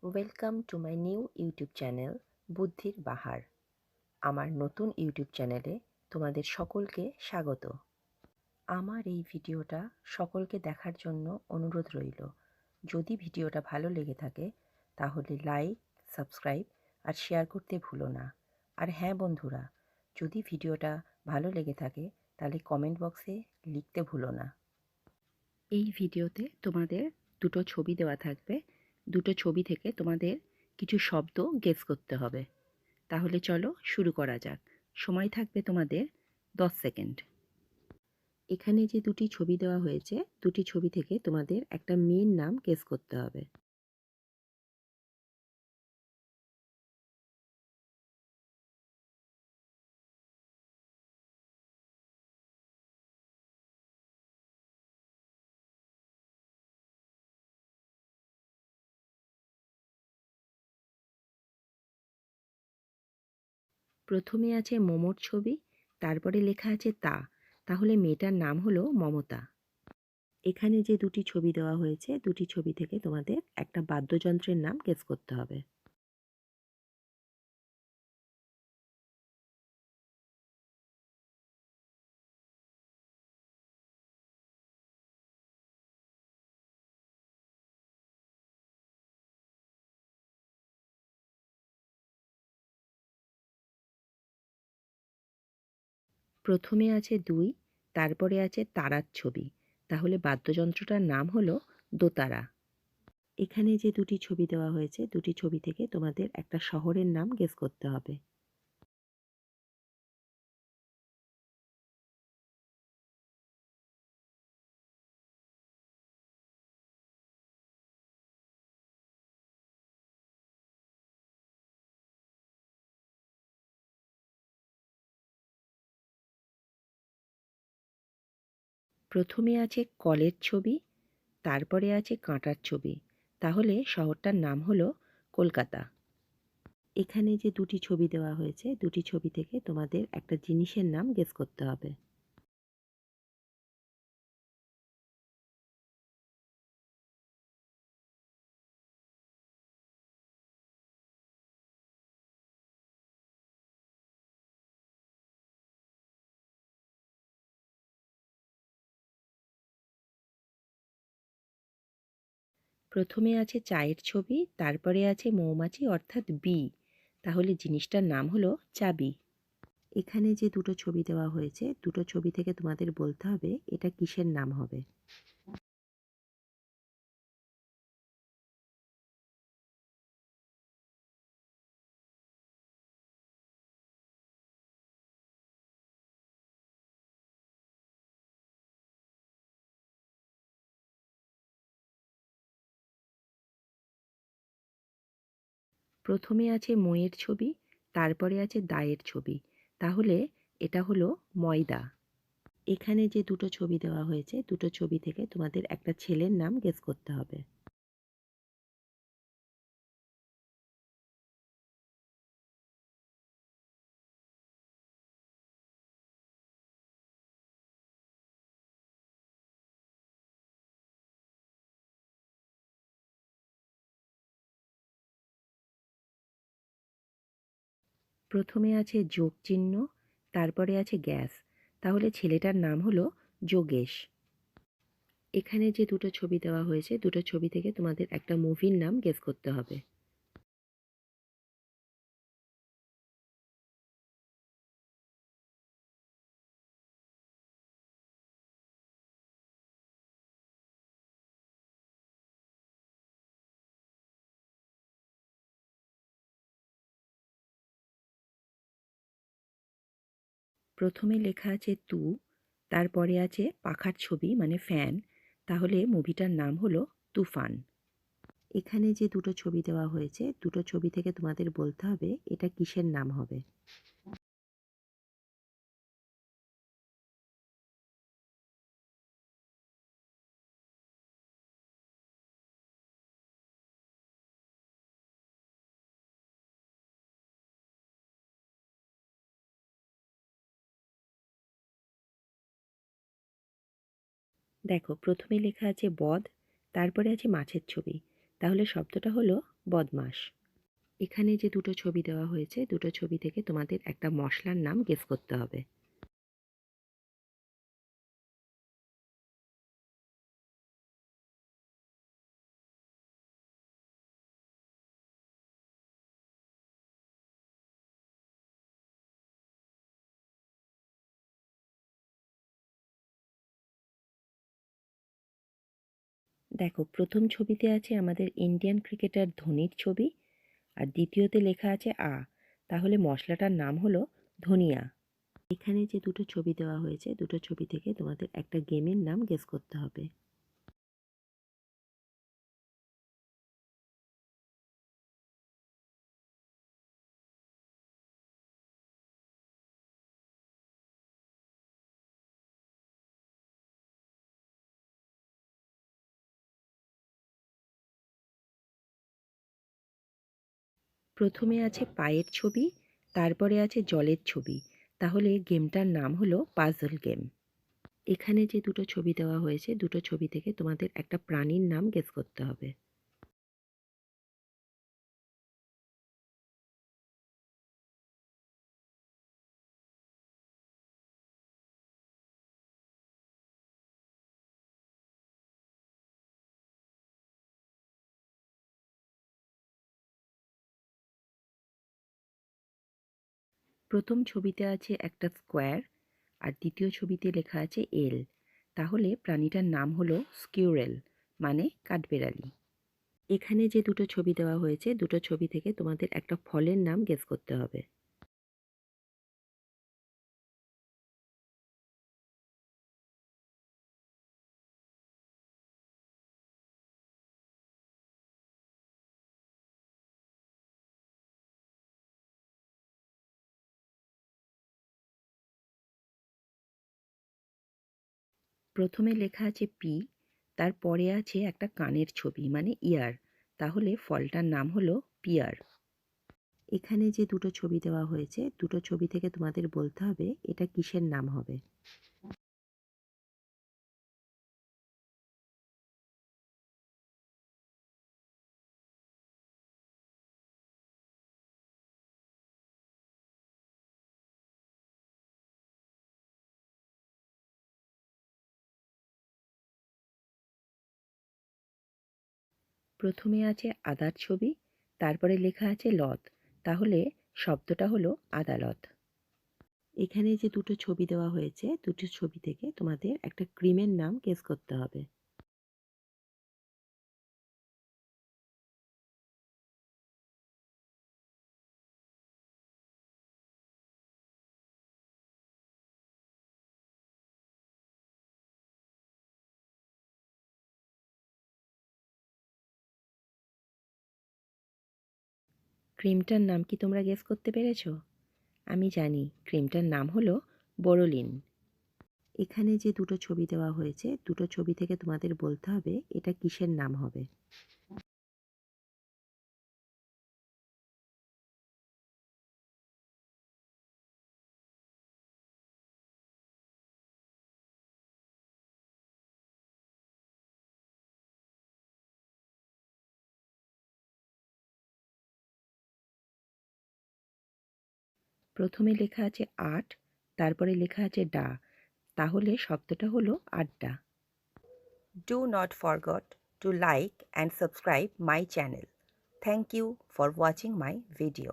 Welcome to my new YouTube channel বুদ্ধির বাহার। আমার নতুন ইউটিউব চ্যানেলে তোমাদের সকলকে স্বাগত। আমার এই ভিডিওটা সকলকে দেখার জন্য অনুরোধ রইল। যদি ভিডিওটা ভালো লেগে থাকে তাহলে লাইক, সাবস্ক্রাইব আর শেয়ার করতে ভুলো না। আর হ্যাঁ বন্ধুরা, যদি ভিডিওটা ভালো লেগে থাকে তাহলে কমেন্ট বক্সে লিখতে ভুলো না। এই ভিডিওতে তোমাদের দুটো ছবি দেওয়া থাকবে। দুটো ছবি থেকে তোমাদের কিছু শব্দ গেস করতে হবে। তাহলে চলো শুরু করা যাক। সময় থাকবে তোমাদের 10 সেকেন্ড। এখানে যে দুটি ছবি দেওয়া হয়েছে, দুটি ছবি থেকে তোমাদের একটা মেয়ের নাম গেস করতে হবে। প্রথমে আছে মোমোর ছবি, তারপরে লেখা আছে তা, তাহলে মেয়েটার নাম হলো মমতা। এখানে যে দুটি ছবি দেওয়া হয়েছে, দুটি ছবি থেকে তোমাদের একটা বাদ্যযন্ত্রের নাম গেস করতে হবে। প্রথমে আছে ২, তারপরে আছে তারার ছবি, তাহলে বাদ্যযন্ত্রটার নাম হলো দোতারা। এখানে যে দুটি ছবি দেওয়া হয়েছে, দুটি ছবি থেকে তোমাদের একটা শহরের নাম গেস করতে হবে। প্রথমে আছে কলের ছবি, তারপরে আছে কাঁটার ছবি, তাহলে শহরটার নাম হলো কলকাতা। এখানে যে দুটি ছবি দেওয়া হয়েছে, দুটি ছবি থেকে তোমাদের একটা জিনিসের নাম গেস করতে হবে। প্রথমে আছে চায়ের ছবি, তারপরে আছে মৌমাছি অর্থাৎ বি, তাহলে জিনিসটার নাম হলো চাবি। এখানে যে দুটো ছবি দেওয়া হয়েছে, দুটো ছবি থেকে তোমাদের বলতে হবে এটা কিসের নাম হবে। প্রথমে আছে মইয়ের ছবি, তারপরে আছে দায়ের ছবি, তাহলে এটা হলো ময়দা। এখানে যে দুটো ছবি দেওয়া হয়েছে, দুটো ছবি থেকে তোমাদের একটা ছেলের নাম গেস করতে হবে। প্রথমে আছে যোগ চিহ্ন, তারপরে আছে গ্যাস, তাহলে ছেলেটার নাম হলো যোগেশ। এখানে যে দুটো ছবি দেওয়া হয়েছে, দুটো ছবি থেকে তোমাদের একটা মুভির নাম গেস করতে হবে। প্রথমে লেখা আছে তু, তারপরে আছে পাখার ছবি মানে ফ্যান, তাহলে মুভিটার নাম হলো তুফান। এখানে যে দুটো ছবি দেওয়া হয়েছে, দুটো ছবি থেকে তোমাদের বলতে হবে এটা কিসের নাম হবে। দেখো প্রথমে লেখা আছে বধ, তারপরে আছে মাছের ছবি, তাহলে শব্দটা হলো বদমাশ। এখানে যে দুটো ছবি দেওয়া হয়েছে, দুটো ছবি থেকে তোমাদের একটা মশলার নাম গেস করতে হবে। দেখো, প্রথম ছবিতে আছে আমাদের ইন্ডিয়ান ক্রিকেটার ধোনির ছবি, আর দ্বিতীয়তে লেখা আছে আ, তাহলে মশলাটার নাম হলো ধনিয়া। এখানে যে দুটো ছবি দেওয়া হয়েছে, দুটো ছবি থেকে তোমাদের একটা গেমের নাম গেস করতে হবে। প্রথমে আছে পায়ের ছবি, তারপরে আছে জলের ছবি, তাহলে গেমটার নাম হলো পাজল গেম। এখানে যে দুটো ছবি দেওয়া হয়েছে, দুটো ছবি থেকে তোমাদের একটা প্রাণীর নাম গেস করতে হবে। প্রথম ছবিতে আছে একটা স্কোয়ার, আর দ্বিতীয় ছবিতে লেখা আছে এল, তাহলে প্রাণীটার নাম হলো স্কিউরেল, মানে কাঠবেড়ালি। এখানে যে দুটো ছবি দেওয়া হয়েছে, দুটো ছবি থেকে তোমাদের একটা ফলের নাম গেস করতে হবে। প্রথমে লেখা আছে পি, তারপরে আছে একটা কানের ছবি মানে ইয়ার, তাহলে ফলটার নাম হলো পিয়ার। এখানে যে দুটো ছবি দেওয়া হয়েছে, দুটো ছবি থেকে তোমাদের বলতে হবে এটা কিসের নাম হবে। প্রথমে আছে আদার ছবি, তারপরে লেখা আছে লত, তাহলে শব্দটা হলো আদালত। এখানে যে দুটো ছবি দেওয়া হয়েছে, দুটো ছবি থেকে তোমাদের একটা ক্রিমের নাম গেস করতে হবে। ক্রিমটার নাম কি তোমরা গেস করতে পেরেছো? আমি জানি, ক্রিমটার নাম হলো বোরোলিন। এখানে যে দুটো ছবি দেওয়া হয়েছে, দুটো ছবি থেকে তোমাদের বলতে হবে এটা কিসের নাম হবে। প্রথমে লেখা আছে আট, তারপরে লেখা আছে ডা, তাহলে শব্দটা হলো আড্ডা। Do not forget to like and subscribe my channel. Thank you for watching my video.